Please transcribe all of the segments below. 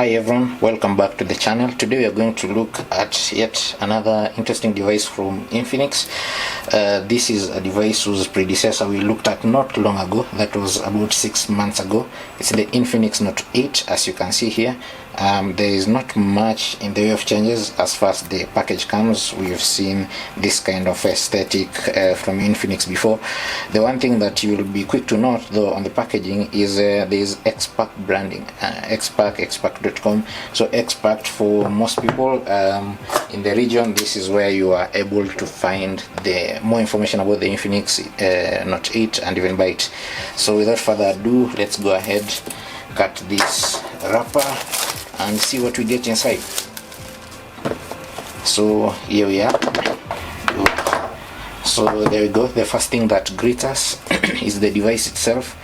Hi everyone, welcome back to the channel. Today we are going to look at yet another interesting device from Infinix. This is a device whose predecessor we looked at not long ago, that was about 6 months ago. It's the Infinix Note 8, as you can see here. There is not much in the way of changes as far as the package comes. We've seen this kind of aesthetic from Infinix before. The one thing that you'll be quick to note though on the packaging is there is XPack branding, xpack.com. So XPack, for most people in the region, this is where you are able to find the more information about the Infinix Note 8 and even buy it. So without further ado, let's go ahead, cut this wrapper and see what we get inside. So here we are. So there we go. The first thing that greets us is the device itself.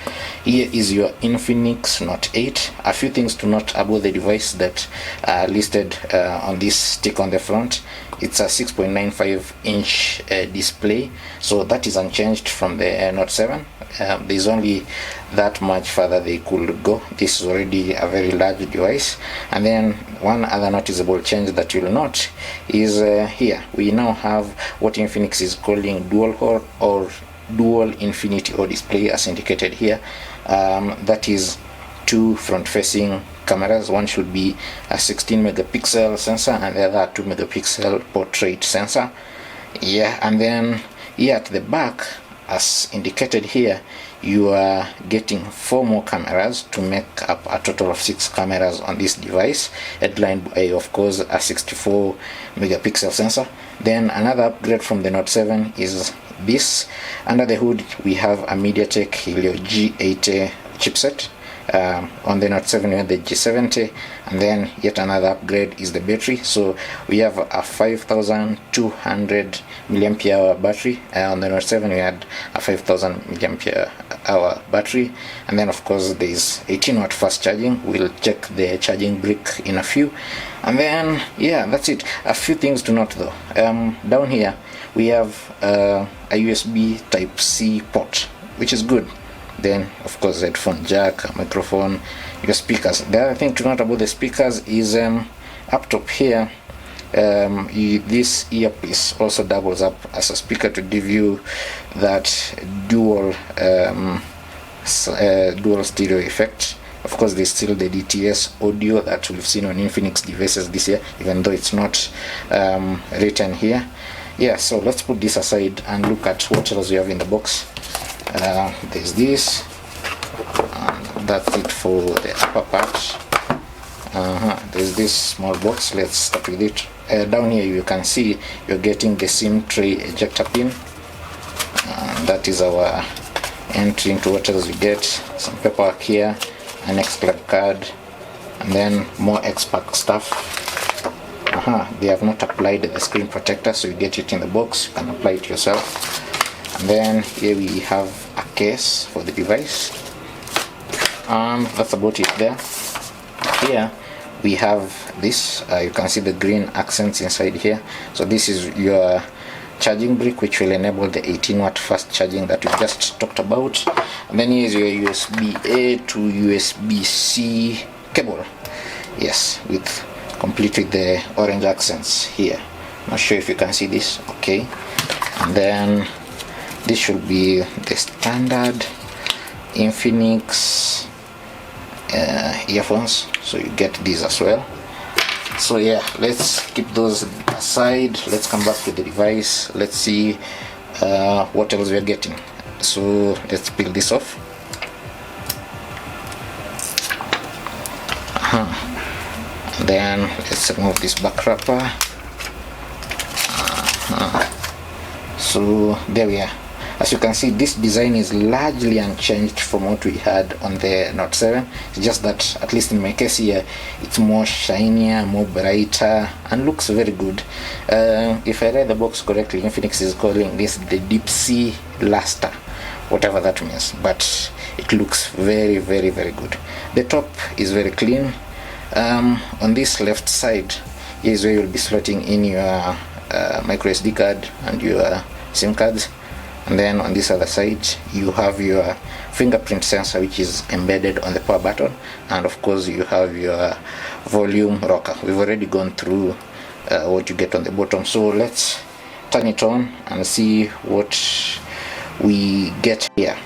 Here is your Infinix Note 8. A few things to note about the device that are listed on this stick on the front. It's a 6.95 inch display, so that is unchanged from the Note 7. There's only that much further they could go. This is already a very large device. And then one other noticeable change that you'll note is here we now have what Infinix is calling dual hole or dual infinity O display, as indicated here. That is two front-facing cameras. One should be a 16 megapixel sensor and the other 2 megapixel portrait sensor. Yeah, and then here at the back, as indicated here, you are getting 4 more cameras to make up a total of 6 cameras on this device, headlined by, of course, a 64 megapixel sensor. Then another upgrade from the Note 7 is this. Under the hood we have a MediaTek Helio G80 chipset. On the Note 7 we have the G70, and then yet another upgrade is the battery. So we have a 5200 milliampere hour battery. On the Note 7 we had a 5000 milliampere hour battery, and then of course there is 18 watt fast charging. We'll check the charging brick in a few, and then yeah, that's it. A few things to note though. Down here we have a USB Type-C port, which is good. Then of course headphone jack, a microphone, your speakers. The other thing to note about the speakers is up top here, this earpiece also doubles up as a speaker to give you that dual stereo effect. Of course there's still the DTS audio that we've seen on Infinix devices this year, even though it's not written here. Yeah, so let's put this aside and look at what else we have in the box. There's this, and that's it for the upper part. There's this small box. Let's start with it. Down here you can see you're getting the SIM tray ejector pin, and that is our entry into what else we get. Some paperwork here, an XClub card, and then more XPack stuff. They have not applied the screen protector, so you get it in the box. You can apply it yourself. And then here we have a case for the device. That's about it there. Here we have this. You can see the green accents inside here. So this is your charging brick, which will enable the 18 watt fast charging that we just talked about. And then here's your USB-A to USB-C cable. Yes, complete with the orange accents here. Not sure if you can see this. Okay. And then this should be the standard Infinix earphones, so you get these as well. So yeah, let's keep those aside. Let's come back to the device. Let's see what else we're getting. So let's peel this off. And then let's remove this back wrapper. So there we are. As you can see, this design is largely unchanged from what we had on the Note 7. It's just that, at least in my case here, it's more shinier, more brighter, and looks very good. If I read the box correctly, Infinix is calling this the Deep Sea Luster, whatever that means, but it looks very, very, very good. The top is very clean. On this left side is where you'll be slotting in your micro SD card and your SIM cards. And then on this other side you have your fingerprint sensor which is embedded on the power button, and of course you have your volume rocker. We've already gone through what you get on the bottom, so let's turn it on and see what we get here.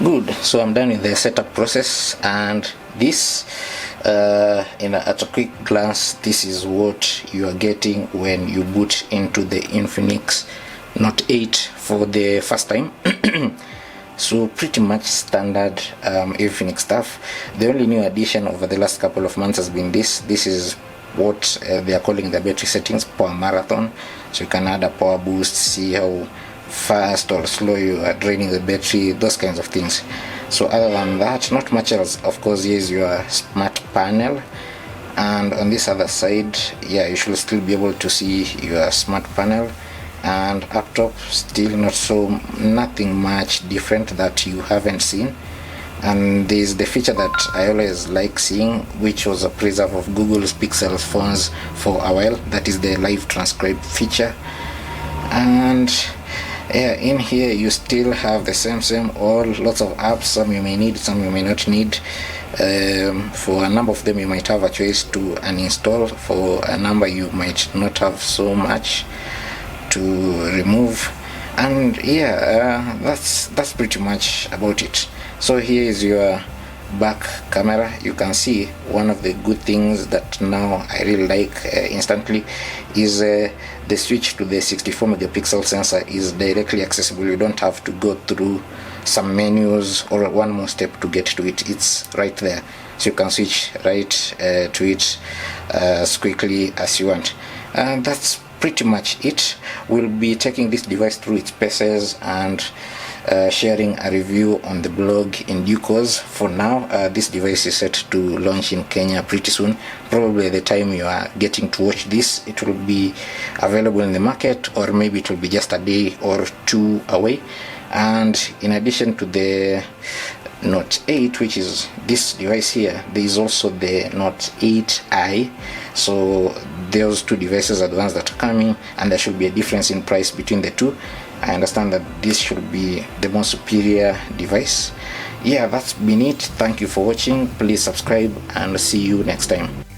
Good, so I'm done with the setup process, and this at a quick glance, this is what you are getting when you boot into the Infinix Note 8 for the first time. So pretty much standard Infinix stuff. The only new addition over the last couple of months has been this is what they are calling the battery settings, power marathon. So you can add a power boost, see how fast or slow you are draining the battery, those kinds of things. So other than that, not much else. Of course, here's your smart panel, and on this other side, yeah, you should still be able to see your smart panel, and up top still nothing much different that you haven't seen. And there's the feature that I always like seeing, which was a preserve of Google's Pixel phones for a while. That is the live transcribe feature. And yeah, in here you still have the same lots of apps. Some you may need, some you may not need. For a number of them you might have a choice to uninstall. For a number you might not have so much to remove. And yeah, that's pretty much about it. So here is your back camera. You can see one of the good things that now I really like instantly is the switch to the 64 megapixel sensor is directly accessible. You don't have to go through some menus or one more step to get to it. It's right there, so you can switch right to it as quickly as you want. And that's pretty much it. We'll be taking this device through its paces and sharing a review on the blog in due course. For now, this device is set to launch in Kenya pretty soon. Probably the time you are getting to watch this, it will be available in the market, or maybe it will be just a day or two away. And in addition to the Note 8, which is this device here, there is also the Note 8i. So those two devices are the ones that are coming, and there should be a difference in price between the two. I understand that this should be the more superior device. Yeah, that's been it. Thank you for watching. Please subscribe, and see you next time.